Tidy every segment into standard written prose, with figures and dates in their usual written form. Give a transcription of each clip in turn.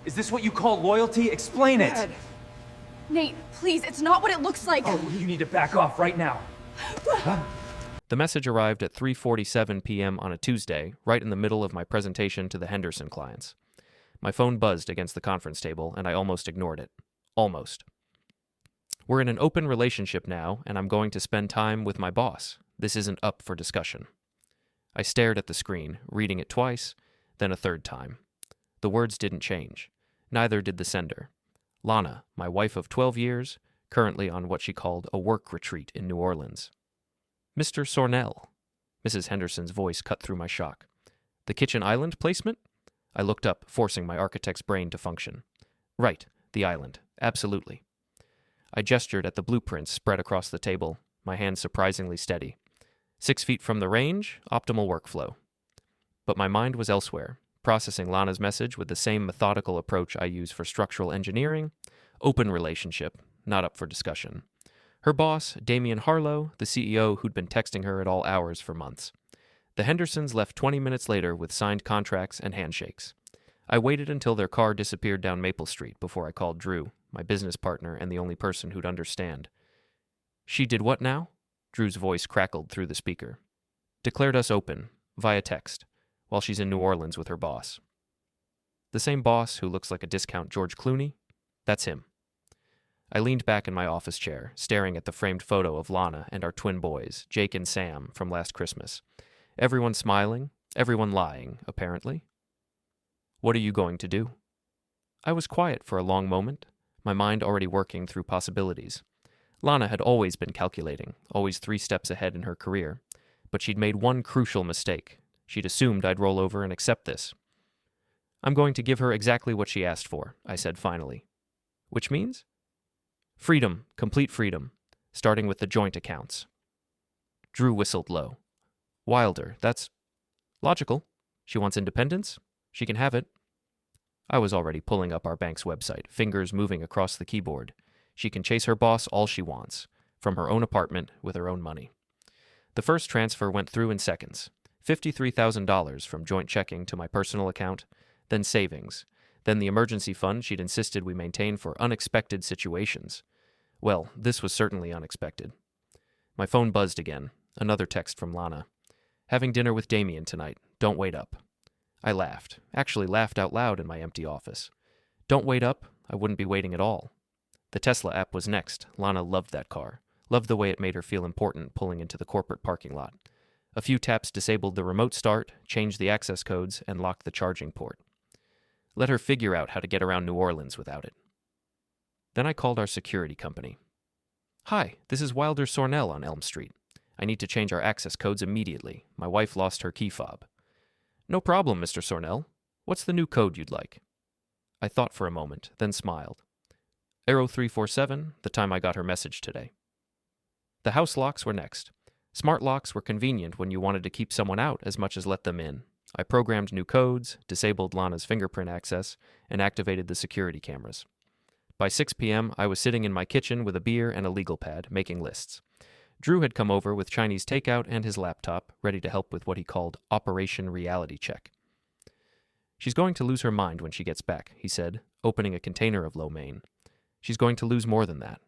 Is this what you call loyalty? Explain it! Dad. Nate, please, it's not what it looks like. Oh, you need to back off right now. The message arrived at 3:47 p.m. on a Tuesday, right in the middle of my presentation to the Henderson clients. My phone buzzed against the conference table, and I almost ignored it. Almost. We're in an open relationship now, and I'm going to spend time with my boss. This isn't up for discussion. I stared at the screen, reading it twice, then a third time. The words didn't change. Neither did the sender. Lana, my wife of 12 years, currently on what she called a work retreat in New Orleans. Mr. Sornel. Mrs. Henderson's voice cut through my shock. The kitchen island placement? I looked up, forcing my architect's brain to function. Right, the island. Absolutely. I gestured at the blueprints spread across the table, my hand surprisingly steady. 6 feet from the range, optimal workflow. But my mind was elsewhere, processing Lana's message with the same methodical approach I use for structural engineering. Open relationship, not up for discussion. Her boss, Damian Harlow, the CEO who'd been texting her at all hours for months. The Hendersons left 20 minutes later with signed contracts and handshakes. I waited until their car disappeared down Maple Street before I called Drew, my business partner and the only person who'd understand. She did what now? Drew's voice crackled through the speaker. Declared us open, via text, while she's in New Orleans with her boss. The same boss who looks like a discount George Clooney? That's him. I leaned back in my office chair, staring at the framed photo of Lana and our twin boys, Jake and Sam, from last Christmas. Everyone smiling, everyone lying, apparently. What are you going to do? I was quiet for a long moment, my mind already working through possibilities. Lana had always been calculating, always 3 steps ahead in her career, but she'd made one crucial mistake. She'd assumed I'd roll over and accept this. I'm going to give her exactly what she asked for, I said finally. Which means? Freedom, complete freedom, starting with the joint accounts. Drew whistled low. Wilder, that's logical. She wants independence? She can have it. I was already pulling up our bank's website, fingers moving across the keyboard. She can chase her boss all she wants, from her own apartment with her own money. The first transfer went through in seconds. $53,000 from joint checking to my personal account, then savings, then the emergency fund she'd insisted we maintain for unexpected situations. Well, this was certainly unexpected. My phone buzzed again, another text from Lana. Having dinner with Damian tonight. Don't wait up. I laughed, actually laughed out loud in my empty office. Don't wait up, I wouldn't be waiting at all. The Tesla app was next. Lana loved that car, loved the way it made her feel important pulling into the corporate parking lot. A few taps disabled the remote start, changed the access codes, and locked the charging port. Let her figure out how to get around New Orleans without it. Then I called our security company. Hi, this is Wilder Sornel on Elm Street. I need to change our access codes immediately. My wife lost her key fob. No problem, Mr. Sornel. What's the new code you'd like? I thought for a moment, then smiled. Arrow 347, the time I got her message today. The house locks were next. Smart locks were convenient when you wanted to keep someone out as much as let them in. I programmed new codes, disabled Lana's fingerprint access, and activated the security cameras. By 6 p.m., I was sitting in my kitchen with a beer and a legal pad, making lists. Drew had come over with Chinese takeout and his laptop, ready to help with what he called Operation Reality Check. She's going to lose her mind when she gets back, he said, opening a container of lo mein. She's going to lose more than that.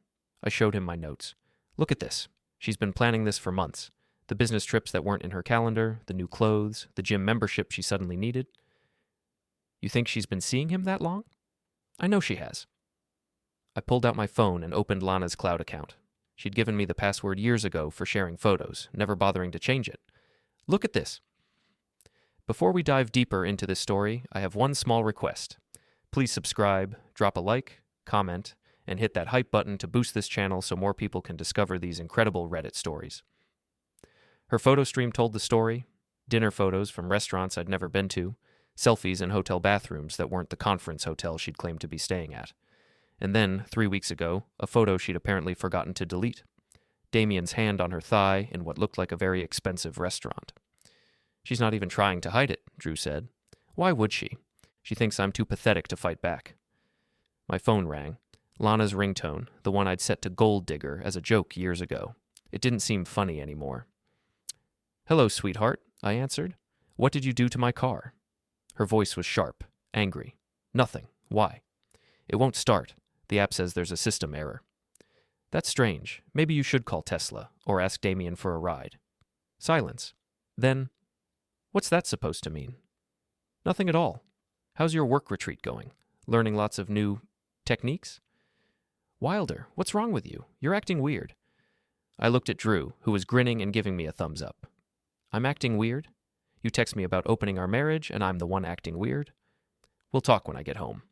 I showed him my notes. Look at this. She's been planning this for months. The business trips that weren't in her calendar, the new clothes, the gym membership she suddenly needed. You think she's been seeing him that long? I know she has. I pulled out my phone and opened Lana's cloud account. She'd given me the password years ago for sharing photos, never bothering to change it. Look at this. Before we dive deeper into this story, I have one small request. Please subscribe, drop a like, comment, and hit that hype button to boost this channel so more people can discover these incredible Reddit stories. Her photo stream told the story, dinner photos from restaurants I'd never been to, selfies in hotel bathrooms that weren't the conference hotel she'd claimed to be staying at. And then, 3 weeks ago, a photo she'd apparently forgotten to delete. Damian's hand on her thigh in what looked like a very expensive restaurant. She's not even trying to hide it, Drew said. Why would she? She thinks I'm too pathetic to fight back. My phone rang. Lana's ringtone, the one I'd set to Gold Digger as a joke years ago. It didn't seem funny anymore. Hello, sweetheart, I answered. What did you do to my car? Her voice was sharp, angry. Nothing. Why? It won't start. The app says there's a system error. That's strange. Maybe you should call Tesla or ask Damien for a ride. Silence. Then, what's that supposed to mean? Nothing at all. How's your work retreat going? Learning lots of new techniques? Wilder, what's wrong with you? You're acting weird. I looked at Drew, who was grinning and giving me a thumbs up. I'm acting weird? You text me about opening our marriage, and I'm the one acting weird? We'll talk when I get home.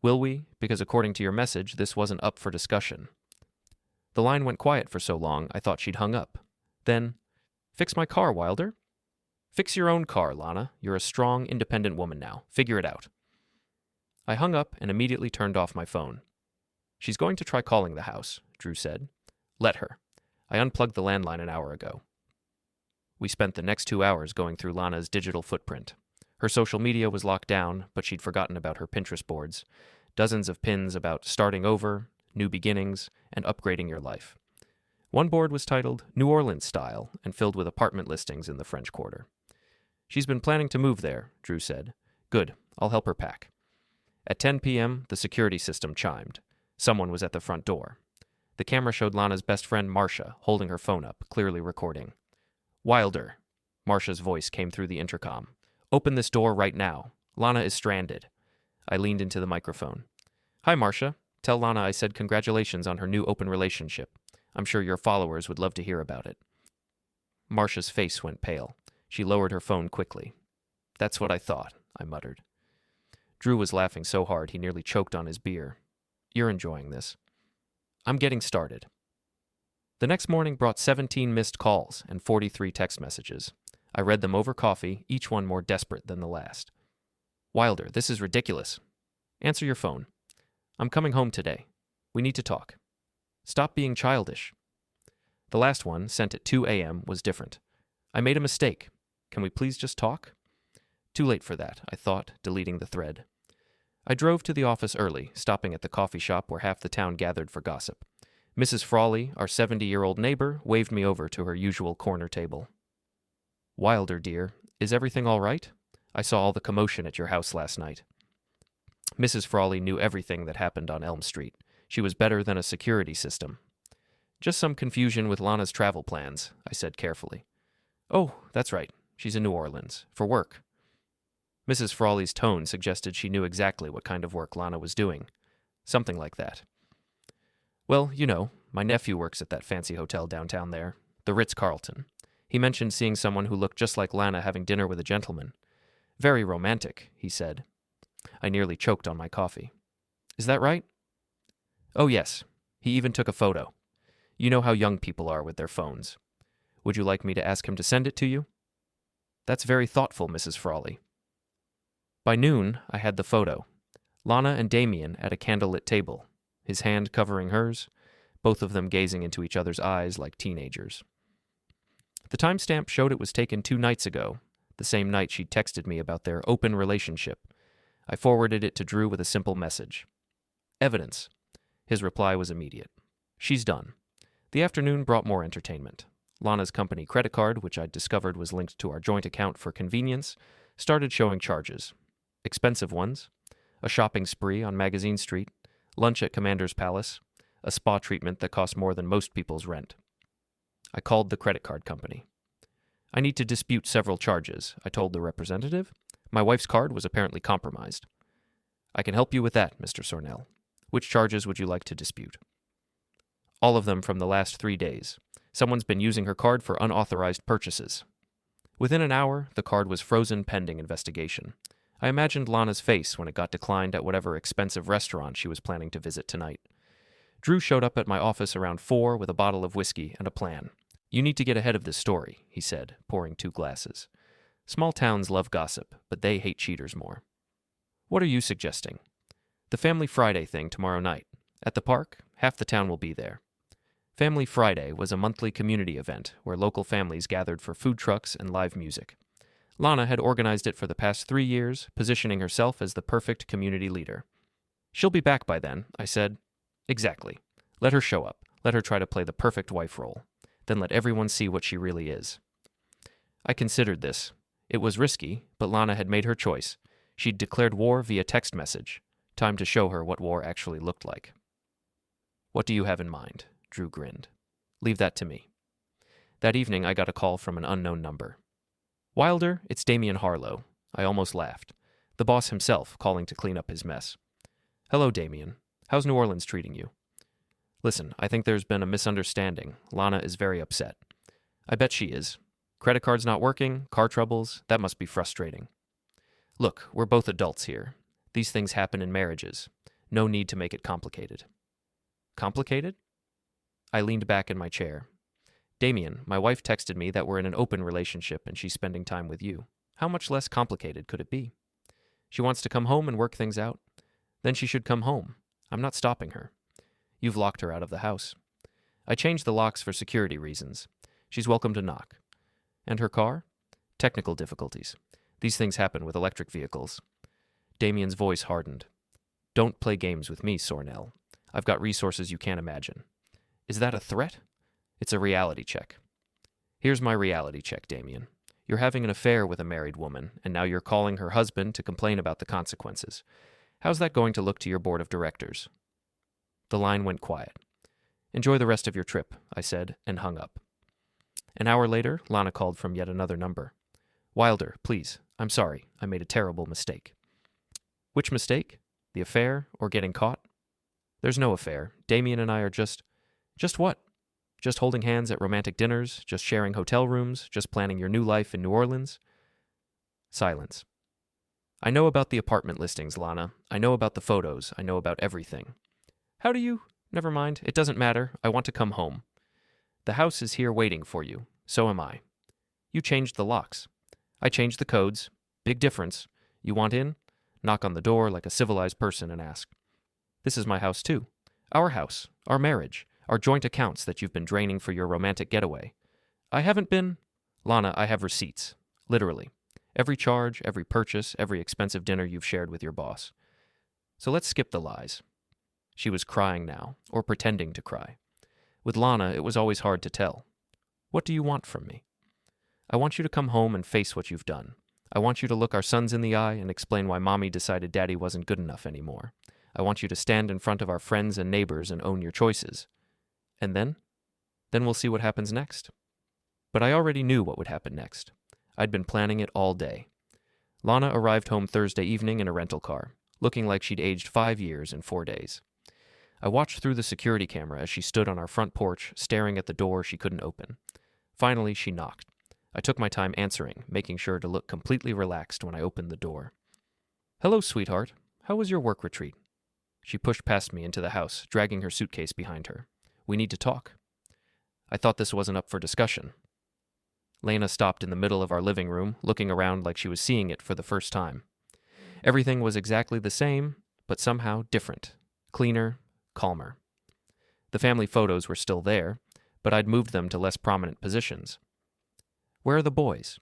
Will we? Because according to your message, this wasn't up for discussion. The line went quiet for so long, I thought she'd hung up. Then, fix my car, Wilder. Fix your own car, Lana. You're a strong, independent woman now. Figure it out. I hung up and immediately turned off my phone. She's going to try calling the house, Drew said. Let her. I unplugged the landline an hour ago. We spent the next 2 hours going through Lana's digital footprint. Her social media was locked down, but she'd forgotten about her Pinterest boards. Dozens of pins about starting over, new beginnings, and upgrading your life. One board was titled New Orleans Style and filled with apartment listings in the French Quarter. She's been planning to move there, Drew said. Good, I'll help her pack. At 10 p.m., the security system chimed. Someone was at the front door. The camera showed Lana's best friend, Marcia, holding her phone up, clearly recording. Wilder. Marcia's voice came through the intercom. Open this door right now. Lana is stranded. I leaned into the microphone. Hi, Marcia. Tell Lana I said congratulations on her new open relationship. I'm sure your followers would love to hear about it. Marcia's face went pale. She lowered her phone quickly. That's what I thought, I muttered. Drew was laughing so hard he nearly choked on his beer. You're enjoying this. I'm getting started. The next morning brought 17 missed calls and 43 text messages. I read them over coffee, each one more desperate than the last. Wilder, this is ridiculous. Answer your phone. I'm coming home today. We need to talk. Stop being childish. The last one, sent at 2 a.m., was different. I made a mistake. Can we please just talk? Too late for that, I thought, deleting the thread. I drove to the office early, stopping at the coffee shop where half the town gathered for gossip. Mrs. Frawley, our 70-year-old neighbor, waved me over to her usual corner table. Wilder, dear, is everything all right? I saw all the commotion at your house last night. Mrs. Frawley knew everything that happened on Elm Street. She was better than a security system. Just some confusion with Lana's travel plans, I said carefully. Oh, that's right. She's in New Orleans. For work. Mrs. Frawley's tone suggested she knew exactly what kind of work Lana was doing. Something like that. Well, you know, my nephew works at that fancy hotel downtown there, the Ritz-Carlton. He mentioned seeing someone who looked just like Lana having dinner with a gentleman. Very romantic, he said. I nearly choked on my coffee. Is that right? Oh, yes. He even took a photo. You know how young people are with their phones. Would you like me to ask him to send it to you? That's very thoughtful, Mrs. Frawley. By noon, I had the photo. Lana and Damien at a candlelit table, his hand covering hers, both of them gazing into each other's eyes like teenagers. The timestamp showed it was taken 2 nights ago, the same night she'd texted me about their open relationship. I forwarded it to Drew with a simple message. Evidence. His reply was immediate. She's done. The afternoon brought more entertainment. Lana's company credit card, which I'd discovered was linked to our joint account for convenience, started showing charges. Expensive ones. A shopping spree on Magazine Street, lunch at Commander's Palace, a spa treatment that cost more than most people's rent. I called the credit card company. I need to dispute several charges, I told the representative. My wife's card was apparently compromised. I can help you with that, Mr. Sornel. Which charges would you like to dispute? All of them from the last 3 days. Someone's been using her card for unauthorized purchases. Within an hour, the card was frozen pending investigation. I imagined Lana's face when it got declined at whatever expensive restaurant she was planning to visit tonight. Drew showed up at my office around 4 with a bottle of whiskey and a plan. You need to get ahead of this story, he said, pouring 2 glasses. Small towns love gossip, but they hate cheaters more. What are you suggesting? The Family Friday thing tomorrow night. At the park, half the town will be there. Family Friday was a monthly community event where local families gathered for food trucks and live music. Lana had organized it for the past 3 years, positioning herself as the perfect community leader. She'll be back by then, I said. Exactly. Let her show up. Let her try to play the perfect wife role. Then let everyone see what she really is. I considered this. It was risky, but Lana had made her choice. She'd declared war via text message. Time to show her what war actually looked like. What do you have in mind? Drew grinned. Leave that to me. That evening, I got a call from an unknown number. Wilder, it's Damien Harlow. I almost laughed. The boss himself, calling to clean up his mess. Hello, Damien. How's New Orleans treating you? Listen, I think there's been a misunderstanding. Lana is very upset. I bet she is. Credit card's not working, car troubles, that must be frustrating. Look, we're both adults here. These things happen in marriages. No need to make it complicated. Complicated? I leaned back in my chair. Damien, my wife texted me that we're in an open relationship and she's spending time with you. How much less complicated could it be? She wants to come home and work things out. Then she should come home. I'm not stopping her. You've locked her out of the house. I changed the locks for security reasons. She's welcome to knock. And her car? Technical difficulties. These things happen with electric vehicles. Damien's voice hardened. Don't play games with me, Sornel. I've got resources you can't imagine. Is that a threat? It's a reality check. Here's my reality check, Damien. You're having an affair with a married woman, and now you're calling her husband to complain about the consequences. How's that going to look to your board of directors? The line went quiet. Enjoy the rest of your trip, I said, and hung up. An hour later, Lana called from yet another number. Wilder, please. I'm sorry. I made a terrible mistake. Which mistake? The affair or getting caught? There's no affair. Damien and I are just... Just what? Just holding hands at romantic dinners, just sharing hotel rooms, just planning your new life in New Orleans? Silence. I know about the apartment listings, Lana. I know about the photos. I know about everything. How do you... Never mind. It doesn't matter. I want to come home. The house is here waiting for you. So am I. You changed the locks. I changed the codes. Big difference. You want in? Knock on the door like a civilized person and ask. This is my house too. Our house. Our marriage. Our joint accounts that you've been draining for your romantic getaway. I haven't been... Lana, I have receipts. Literally. Every charge, every purchase, every expensive dinner you've shared with your boss. So let's skip the lies. She was crying now, or pretending to cry. With Lana, it was always hard to tell. What do you want from me? I want you to come home and face what you've done. I want you to look our sons in the eye and explain why Mommy decided Daddy wasn't good enough anymore. I want you to stand in front of our friends and neighbors and own your choices. And then? Then we'll see what happens next. But I already knew what would happen next. I'd been planning it all day. Lana arrived home Thursday evening in a rental car, looking like she'd aged 5 years in 4 days. I watched through the security camera as she stood on our front porch, staring at the door she couldn't open. Finally, she knocked. I took my time answering, making sure to look completely relaxed when I opened the door. Hello, sweetheart. How was your work retreat? She pushed past me into the house, dragging her suitcase behind her. We need to talk. I thought this wasn't up for discussion. Lana stopped in the middle of our living room, looking around like she was seeing it for the first time. Everything was exactly the same, but somehow different. Cleaner, calmer. The family photos were still there, but I'd moved them to less prominent positions. Where are the boys?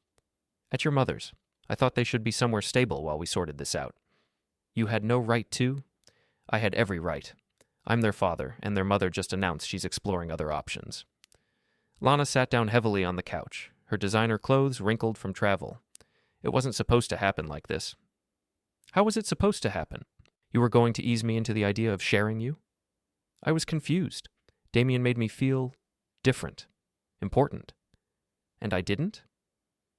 At your mother's. I thought they should be somewhere stable while we sorted this out. You had no right to? I had every right. I'm their father, and their mother just announced she's exploring other options. Lana sat down heavily on the couch, her designer clothes wrinkled from travel. It wasn't supposed to happen like this. How was it supposed to happen? You were going to ease me into the idea of sharing you? I was confused. Damien made me feel different, important. And I didn't?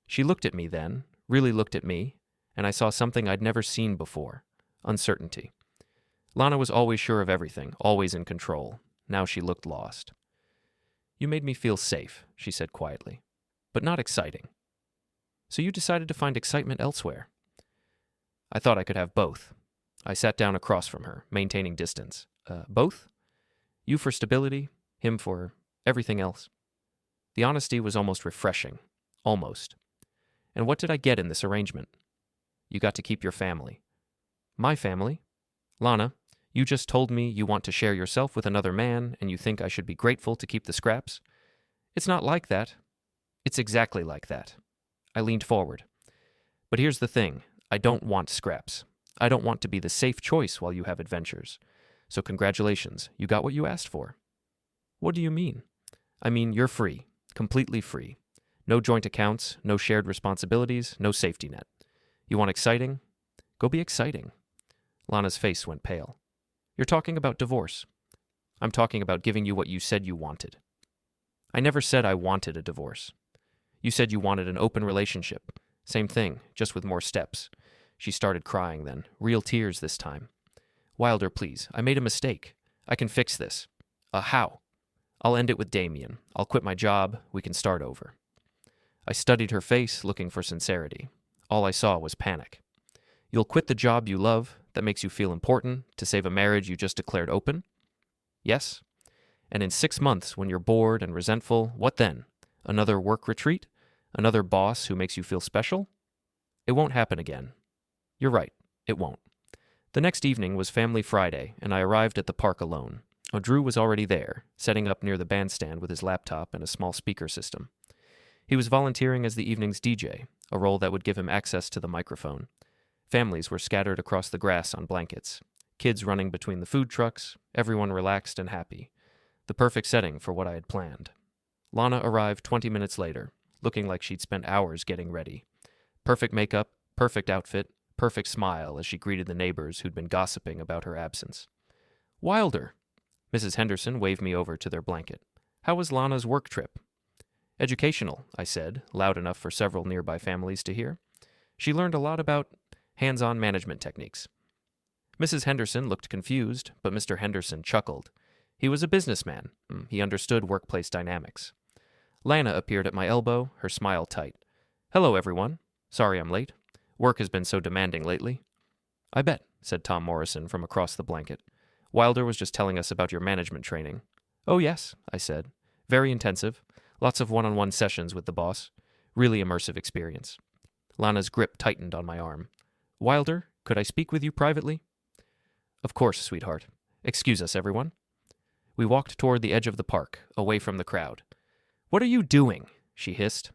She looked at me then, really looked at me, and I saw something I'd never seen before, uncertainty. Lana was always sure of everything, always in control. Now she looked lost. You made me feel safe, she said quietly, but not exciting. So you decided to find excitement elsewhere. I thought I could have both. I sat down across from her, maintaining distance. Both? You for stability, him for everything else. The honesty was almost refreshing. Almost. And what did I get in this arrangement? You got to keep your family. My family? Lana, you just told me you want to share yourself with another man and you think I should be grateful to keep the scraps? It's not like that. It's exactly like that. I leaned forward. But here's the thing. I don't want scraps. I don't want to be the safe choice while you have adventures. So congratulations, you got what you asked for. What do you mean? I mean, you're free. Completely free. No joint accounts, no shared responsibilities, no safety net. You want exciting? Go be exciting. Lana's face went pale. You're talking about divorce. I'm talking about giving you what you said you wanted. I never said I wanted a divorce. You said you wanted an open relationship. Same thing, just with more steps. She started crying then, real tears this time. Wilder, please, I made a mistake. I can fix this. How? I'll end it with Damien. I'll quit my job. We can start over. I studied her face, looking for sincerity. All I saw was panic. You'll quit the job you love, that makes you feel important, to save a marriage you just declared open? Yes? And in 6 months, when you're bored and resentful, what then? Another work retreat? Another boss who makes you feel special? It won't happen again. You're right, it won't. The next evening was Family Friday, and I arrived at the park alone. Drew was already there, setting up near the bandstand with his laptop and a small speaker system. He was volunteering as the evening's DJ, a role that would give him access to the microphone. Families were scattered across the grass on blankets, kids running between the food trucks, everyone relaxed and happy. The perfect setting for what I had planned. Lana arrived 20 minutes later, looking like she'd spent hours getting ready. Perfect makeup, perfect outfit, perfect smile as she greeted the neighbors who'd been gossiping about her absence. Wilder! Mrs. Henderson waved me over to their blanket. How was Lana's work trip? Educational, I said, loud enough for several nearby families to hear. She learned a lot about hands-on management techniques. Mrs. Henderson looked confused, but Mr. Henderson chuckled. He was a businessman. He understood workplace dynamics. Lana appeared at my elbow, her smile tight. Hello, everyone. Sorry I'm late. Work has been so demanding lately. I bet, said Tom Morrison from across the blanket. Wilder was just telling us about your management training. Oh, yes, I said. Very intensive. Lots of one-on-one sessions with the boss. Really immersive experience. Lana's grip tightened on my arm. Wilder, could I speak with you privately? Of course, sweetheart. Excuse us, everyone. We walked toward the edge of the park, away from the crowd. What are you doing? She hissed.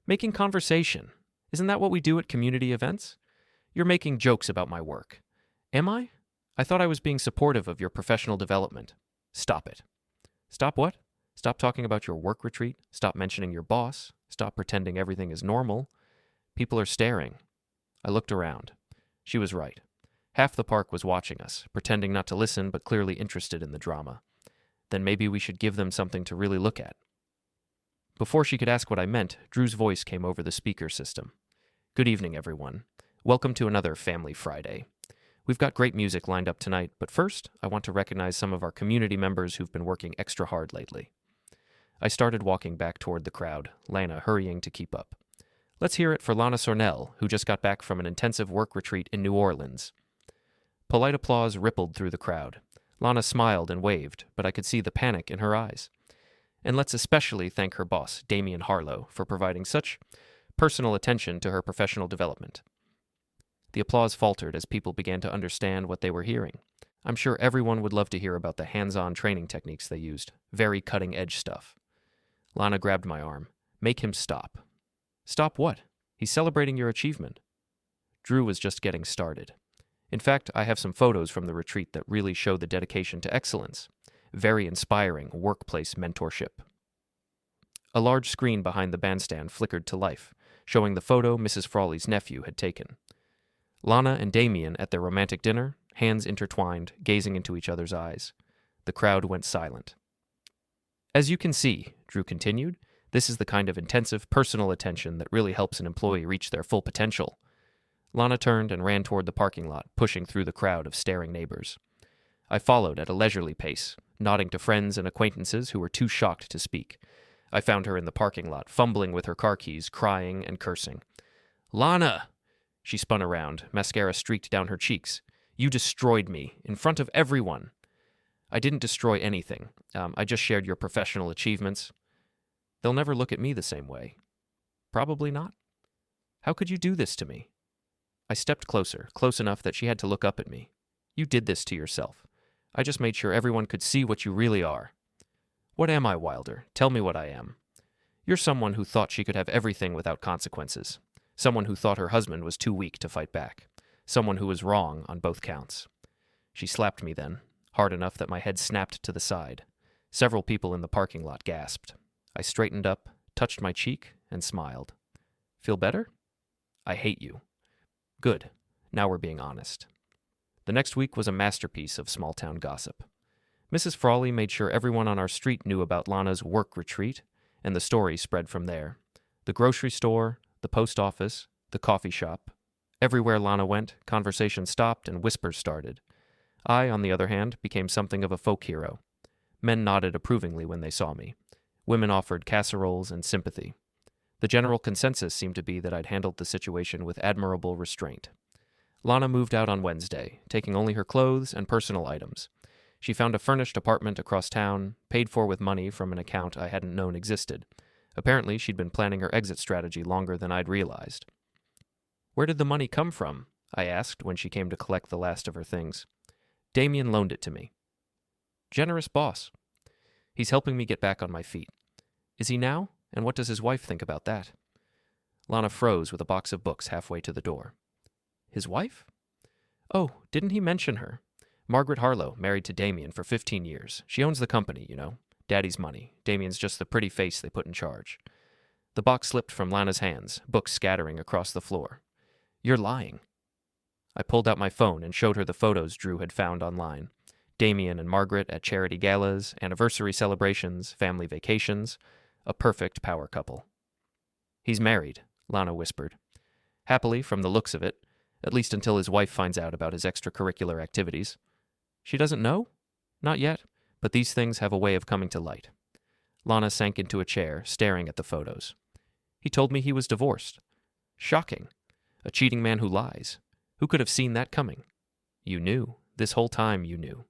Making conversation. Isn't that what we do at community events? You're making jokes about my work. Am I? I thought I was being supportive of your professional development. Stop it. Stop what? Stop talking about your work retreat. Stop mentioning your boss. Stop pretending everything is normal. People are staring. I looked around. She was right. Half the park was watching us, pretending not to listen but clearly interested in the drama. Then maybe we should give them something to really look at. Before she could ask what I meant, Drew's voice came over the speaker system. Good evening, everyone. Welcome to another Family Friday. We've got great music lined up tonight, but first, I want to recognize some of our community members who've been working extra hard lately. I started walking back toward the crowd, Lana hurrying to keep up. Let's hear it for Lana Sornel, who just got back from an intensive work retreat in New Orleans. Polite applause rippled through the crowd. Lana smiled and waved, but I could see the panic in her eyes. And let's especially thank her boss, Damien Harlow, for providing such personal attention to her professional development. The applause faltered as people began to understand what they were hearing. I'm sure everyone would love to hear about the hands-on training techniques they used. Very cutting-edge stuff. Lana grabbed my arm. Make him stop. Stop what? He's celebrating your achievement. Drew was just getting started. In fact, I have some photos from the retreat that really show the dedication to excellence. Very inspiring workplace mentorship. A large screen behind the bandstand flickered to life, showing the photo Mrs. Frawley's nephew had taken. Lana and Damien at their romantic dinner, hands intertwined, gazing into each other's eyes. The crowd went silent. As you can see, Drew continued, this is the kind of intensive personal attention that really helps an employee reach their full potential. Lana turned and ran toward the parking lot, pushing through the crowd of staring neighbors. I followed at a leisurely pace, nodding to friends and acquaintances who were too shocked to speak. I found her in the parking lot, fumbling with her car keys, crying and cursing. Lana! She spun around, mascara streaked down her cheeks. You destroyed me, in front of everyone. I didn't destroy anything. I just shared your professional achievements. They'll never look at me the same way. Probably not. How could you do this to me? I stepped closer, close enough that she had to look up at me. You did this to yourself. I just made sure everyone could see what you really are. What am I, Wilder? Tell me what I am. You're someone who thought she could have everything without consequences. Someone who thought her husband was too weak to fight back. Someone who was wrong on both counts. She slapped me then, hard enough that my head snapped to the side. Several people in the parking lot gasped. I straightened up, touched my cheek, and smiled. Feel better? I hate you. Good. Now we're being honest. The next week was a masterpiece of small-town gossip. Mrs. Frawley made sure everyone on our street knew about Lana's work retreat, and the story spread from there. The grocery store, the post office, the coffee shop. Everywhere Lana went, conversation stopped and whispers started. I, on the other hand, became something of a folk hero. Men nodded approvingly when they saw me. Women offered casseroles and sympathy. The general consensus seemed to be that I'd handled the situation with admirable restraint. Lana moved out on Wednesday, taking only her clothes and personal items. She found a furnished apartment across town, paid for with money from an account I hadn't known existed. Apparently, she'd been planning her exit strategy longer than I'd realized. "Where did the money come from?" I asked when she came to collect the last of her things. "Damien loaned it to me." "Generous boss. He's helping me get back on my feet." "Is he now? And what does his wife think about that?" Lana froze with a box of books halfway to the door. "His wife? Oh, didn't he mention her? Margaret Harlow, married to Damien for 15 years. She owns the company, you know. Daddy's money. Damien's just the pretty face they put in charge." The box slipped from Lana's hands, books scattering across the floor. "You're lying." I pulled out my phone and showed her the photos Drew had found online. Damien and Margaret at charity galas, anniversary celebrations, family vacations. A perfect power couple. "He's married," Lana whispered. "Happily, from the looks of it, at least until his wife finds out about his extracurricular activities. She doesn't know? Not yet, but these things have a way of coming to light." Lana sank into a chair, staring at the photos. "He told me he was divorced. Shocking. A cheating man who lies. Who could have seen that coming?" "You knew. This whole time you knew."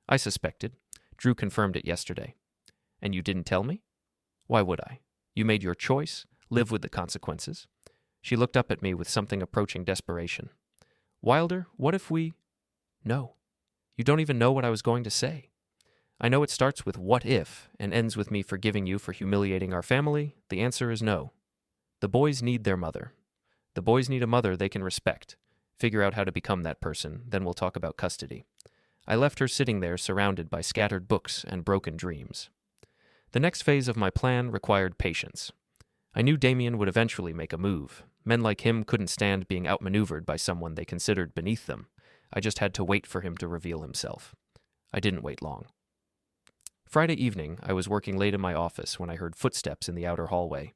"I suspected. Drew confirmed it yesterday." "And you didn't tell me?" "Why would I? You made your choice. Live with the consequences." She looked up at me with something approaching desperation. "Wilder, what if we—" "No. You don't even know what I was going to say. I know it starts with 'what if' and ends with me forgiving you for humiliating our family. The answer is no. The boys need their mother. The boys need a mother they can respect. Figure out how to become that person, then we'll talk about custody." I left her sitting there surrounded by scattered books and broken dreams. The next phase of my plan required patience. I knew Damien would eventually make a move. Men like him couldn't stand being outmaneuvered by someone they considered beneath them. I just had to wait for him to reveal himself. I didn't wait long. Friday evening, I was working late in my office when I heard footsteps in the outer hallway.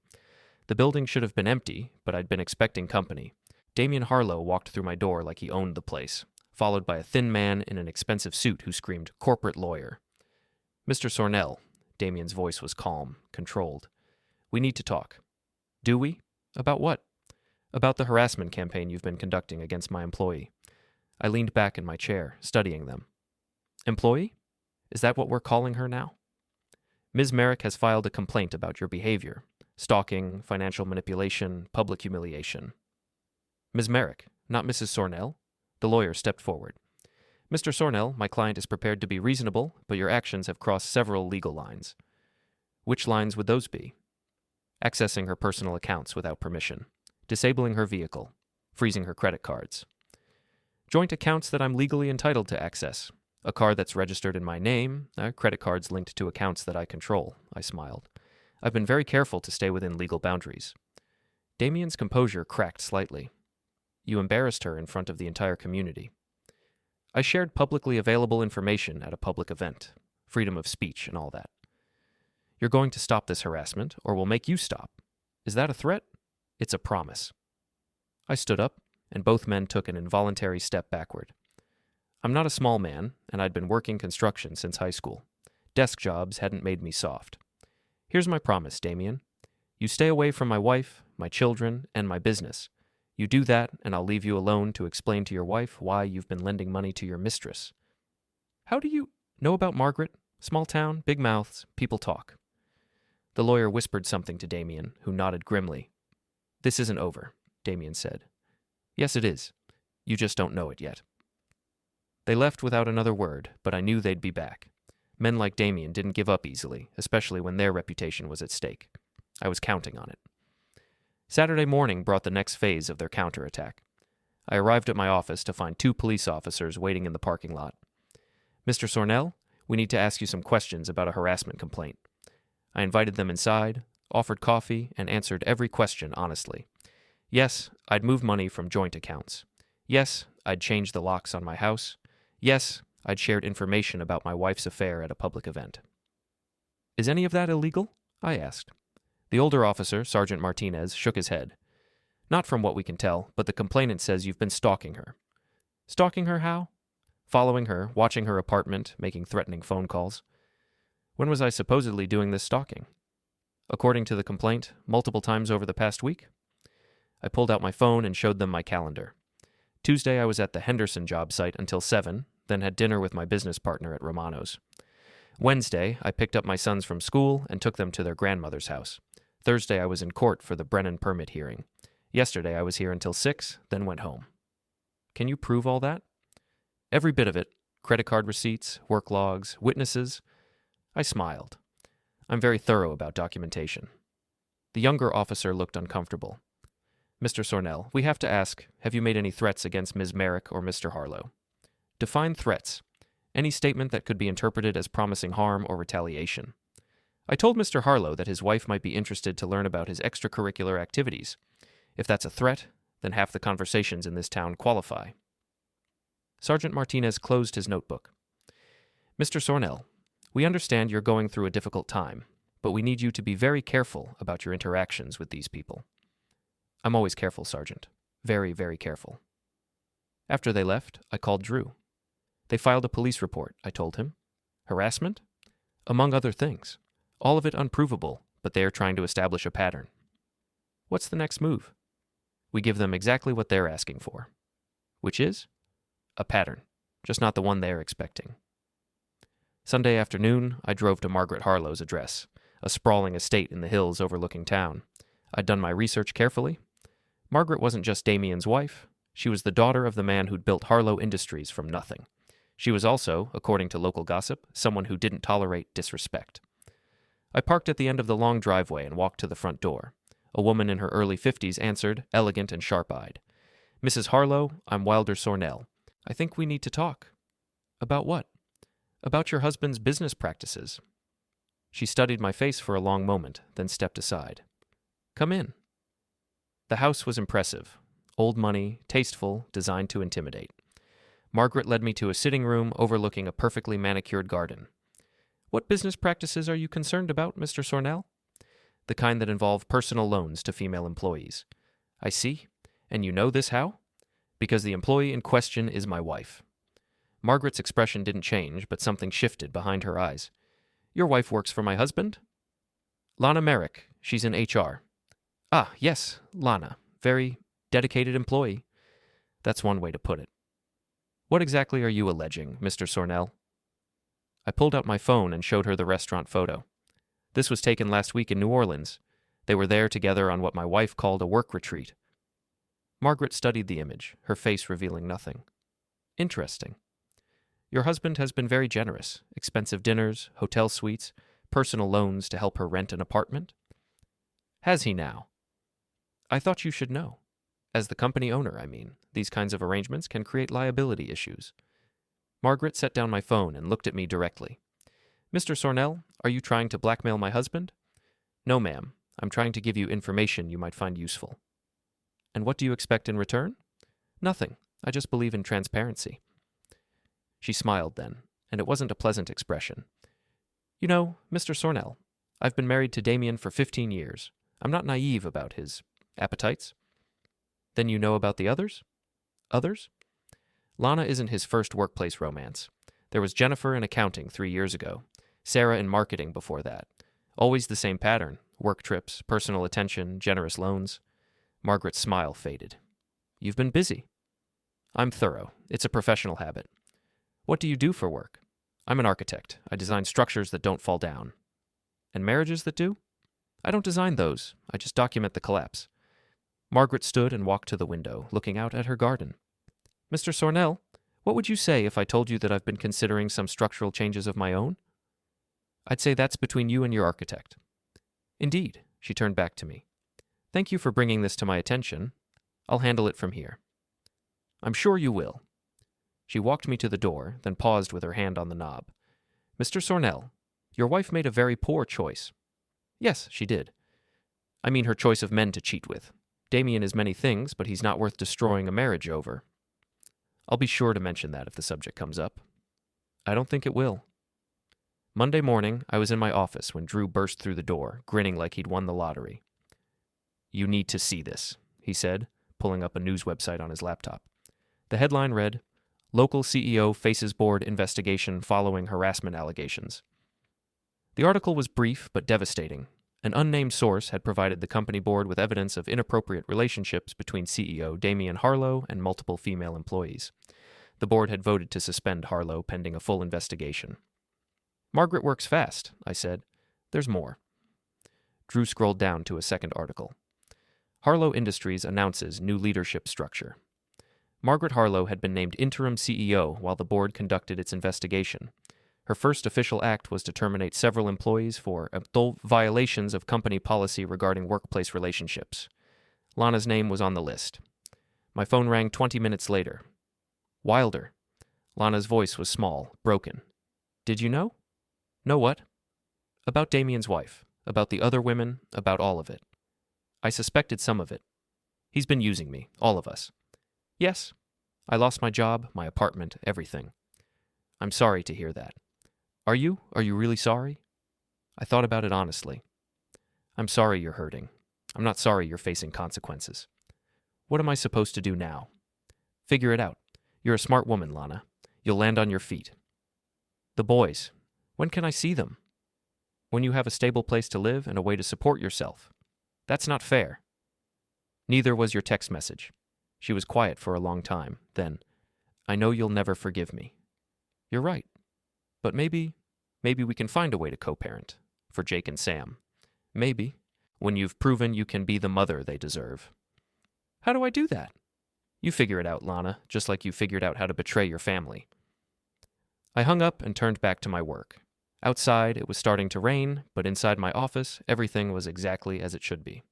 The building should have been empty, but I'd been expecting company. Damien Harlow walked through my door like he owned the place, followed by a thin man in an expensive suit who screamed, "Corporate lawyer." "Mr. Sornel," Damien's voice was calm, controlled. "We need to talk." "Do we? About what?" "About the harassment campaign you've been conducting against my employee." I leaned back in my chair, studying them. "Employee? Is that what we're calling her now?" "Ms. Merrick has filed a complaint about your behavior. Stalking, financial manipulation, public humiliation." "Ms. Merrick, not Mrs. Sornel?" The lawyer stepped forward. "Mr. Sornel, my client is prepared to be reasonable, but your actions have crossed several legal lines." "Which lines would those be?" "Accessing her personal accounts without permission, disabling her vehicle, freezing her credit cards." "Joint accounts that I'm legally entitled to access. A car that's registered in my name, credit cards linked to accounts that I control," I smiled. "I've been very careful to stay within legal boundaries." Damien's composure cracked slightly. "You embarrassed her in front of the entire community." "I shared publicly available information at a public event. Freedom of speech and all that." "You're going to stop this harassment, or we'll make you stop. Is that a threat?" "It's a promise." I stood up, and both men took an involuntary step backward. I'm not a small man, and I'd been working construction since high school. Desk jobs hadn't made me soft. "Here's my promise, Damien. You stay away from my wife, my children, and my business. You do that, and I'll leave you alone to explain to your wife why you've been lending money to your mistress." "How do you know about Margaret? Small town, big mouths, people talk." The lawyer whispered something to Damien, who nodded grimly. "This isn't over," Damien said. "Yes, it is. You just don't know it yet." They left without another word, but I knew they'd be back. Men like Damien didn't give up easily, especially when their reputation was at stake. I was counting on it. Saturday morning brought the next phase of their counterattack. I arrived at my office to find 2 police officers waiting in the parking lot. "Mr. Sornel, we need to ask you some questions about a harassment complaint." I invited them inside, offered coffee, and answered every question honestly. Yes, I'd moved money from joint accounts. Yes, I'd changed the locks on my house. Yes, I'd shared information about my wife's affair at a public event. Is any of that illegal? I asked. The older officer, Sergeant Martinez, shook his head. Not from what we can tell, but the complainant says you've been stalking her. Stalking her how? Following her, watching her apartment, making threatening phone calls. When was I supposedly doing this stalking? According to the complaint, multiple times over the past week? I pulled out my phone and showed them my calendar. Tuesday I was at the Henderson job site until 7, then had dinner with my business partner at Romano's. Wednesday, I picked up my sons from school and took them to their grandmother's house. Thursday I was in court for the Brennan permit hearing. Yesterday I was here until 6, then went home. Can you prove all that? Every bit of it. Credit card receipts, work logs, witnesses. I smiled. I'm very thorough about documentation. The younger officer looked uncomfortable. Mr. Sornel, we have to ask, have you made any threats against Ms. Merrick or Mr. Harlow? Define threats. Any statement that could be interpreted as promising harm or retaliation. I told Mr. Harlow that his wife might be interested to learn about his extracurricular activities. If that's a threat, then half the conversations in this town qualify. Sergeant Martinez closed his notebook. Mr. Sornel, we understand you're going through a difficult time, but we need you to be very careful about your interactions with these people. I'm always careful, Sergeant. Very, very careful. After they left, I called Drew. They filed a police report, I told him. Harassment? Among other things. All of it unprovable, but they are trying to establish a pattern. What's the next move? We give them exactly what they're asking for. Which is? A pattern, just not the one they're expecting. Sunday afternoon, I drove to Margaret Harlow's address, a sprawling estate in the hills overlooking town. I'd done my research carefully. Margaret wasn't just Damien's wife. She was the daughter of the man who'd built Harlow Industries from nothing. She was also, according to local gossip, someone who didn't tolerate disrespect. I parked at the end of the long driveway and walked to the front door. A woman in her early 50s answered, elegant and sharp-eyed. Mrs. Harlow, I'm Wilder Sornel. I think we need to talk. About what? About your husband's business practices. She studied my face for a long moment, then stepped aside. Come in. The house was impressive. Old money, tasteful, designed to intimidate. Margaret led me to a sitting room overlooking a perfectly manicured garden. What business practices are you concerned about, Mr. Sornel? The kind that involve personal loans to female employees. I see. And you know this how? Because the employee in question is my wife. Margaret's expression didn't change, but something shifted behind her eyes. Your wife works for my husband? Lana Merrick. She's in HR. Ah, yes, Lana. Very dedicated employee. That's one way to put it. What exactly are you alleging, Mr. Sornel? I pulled out my phone and showed her the restaurant photo. This was taken last week in New Orleans. They were there together on what my wife called a work retreat. Margaret studied the image, her face revealing nothing. Interesting. Your husband has been very generous. Expensive dinners, hotel suites, personal loans to help her rent an apartment. Has he now? I thought you should know. As the company owner, I mean, these kinds of arrangements can create liability issues. Margaret set down my phone and looked at me directly. Mr. Sornel, are you trying to blackmail my husband? No, ma'am. I'm trying to give you information you might find useful. And what do you expect in return? Nothing. I just believe in transparency. She smiled then, and it wasn't a pleasant expression. You know, Mr. Sornel, I've been married to Damien for 15 years. I'm not naive about his appetites. Then you know about the others? Others? Lana isn't his first workplace romance. There was Jennifer in accounting 3 years ago, Sarah in marketing before that. Always the same pattern, work trips, personal attention, generous loans. Margaret's smile faded. You've been busy. I'm thorough. It's a professional habit. What do you do for work? I'm an architect. I design structures that don't fall down. And marriages that do? I don't design those. I just document the collapse. Margaret stood and walked to the window, looking out at her garden. Mr. Sornel, what would you say if I told you that I've been considering some structural changes of my own? I'd say that's between you and your architect. Indeed, she turned back to me. Thank you for bringing this to my attention. I'll handle it from here. I'm sure you will. She walked me to the door, then paused with her hand on the knob. Mr. Sornel, your wife made a very poor choice. Yes, she did. I mean her choice of men to cheat with. Damien is many things, but he's not worth destroying a marriage over. I'll be sure to mention that if the subject comes up. I don't think it will. Monday morning, I was in my office when Drew burst through the door, grinning like he'd won the lottery. "You need to see this," he said, pulling up a news website on his laptop. The headline read, "Local CEO Faces Board Investigation Following Harassment Allegations." The article was brief but devastating. An unnamed source had provided the company board with evidence of inappropriate relationships between CEO Damian Harlow and multiple female employees. The board had voted to suspend Harlow pending a full investigation. "Margaret works fast," I said. "There's more." Drew scrolled down to a second article. Harlow Industries announces new leadership structure. Margaret Harlow had been named interim CEO while the board conducted its investigation. Her first official act was to terminate several employees for adult violations of company policy regarding workplace relationships. Lana's name was on the list. My phone rang 20 minutes later. "Wilder." Lana's voice was small, broken. "Did you know?" "Know what?" "About Damian's wife, about the other women, about all of it." "I suspected some of it. He's been using me, all of us." "Yes. I lost my job, my apartment, everything." "I'm sorry to hear that." Are you? Are you really sorry?" I thought about it honestly. "I'm sorry you're hurting. I'm not sorry you're facing consequences. What am I supposed to do now?" "Figure it out. You're a smart woman, Lana. You'll land on your feet." "The boys. When can I see them?" "When you have a stable place to live and a way to support yourself." "That's not fair." "Neither was your text message." She was quiet for a long time. Then, "I know you'll never forgive me." "You're right. But maybe we can find a way to co-parent. For Jake and Sam. Maybe. When you've proven you can be the mother they deserve." "How do I do that?" "You figure it out, Lana, just like you figured out how to betray your family." I hung up and turned back to my work. Outside, it was starting to rain, but inside my office, everything was exactly as it should be.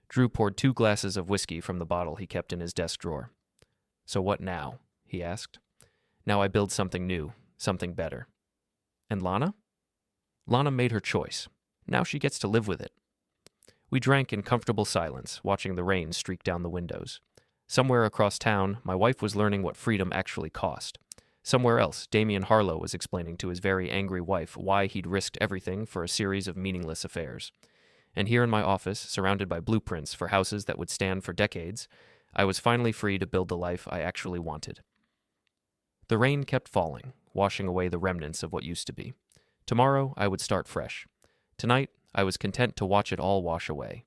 Drew poured 2 glasses of whiskey from the bottle he kept in his desk drawer. "So what now?" he asked. "Now I build something new, something better." "And Lana?" "Lana made her choice. Now she gets to live with it." We drank in comfortable silence, watching the rain streak down the windows. Somewhere across town, my wife was learning what freedom actually cost. Somewhere else, Damian Harlow was explaining to his very angry wife why he'd risked everything for a series of meaningless affairs. And here in my office, surrounded by blueprints for houses that would stand for decades, I was finally free to build the life I actually wanted. The rain kept falling, washing away the remnants of what used to be. Tomorrow, I would start fresh. Tonight, I was content to watch it all wash away.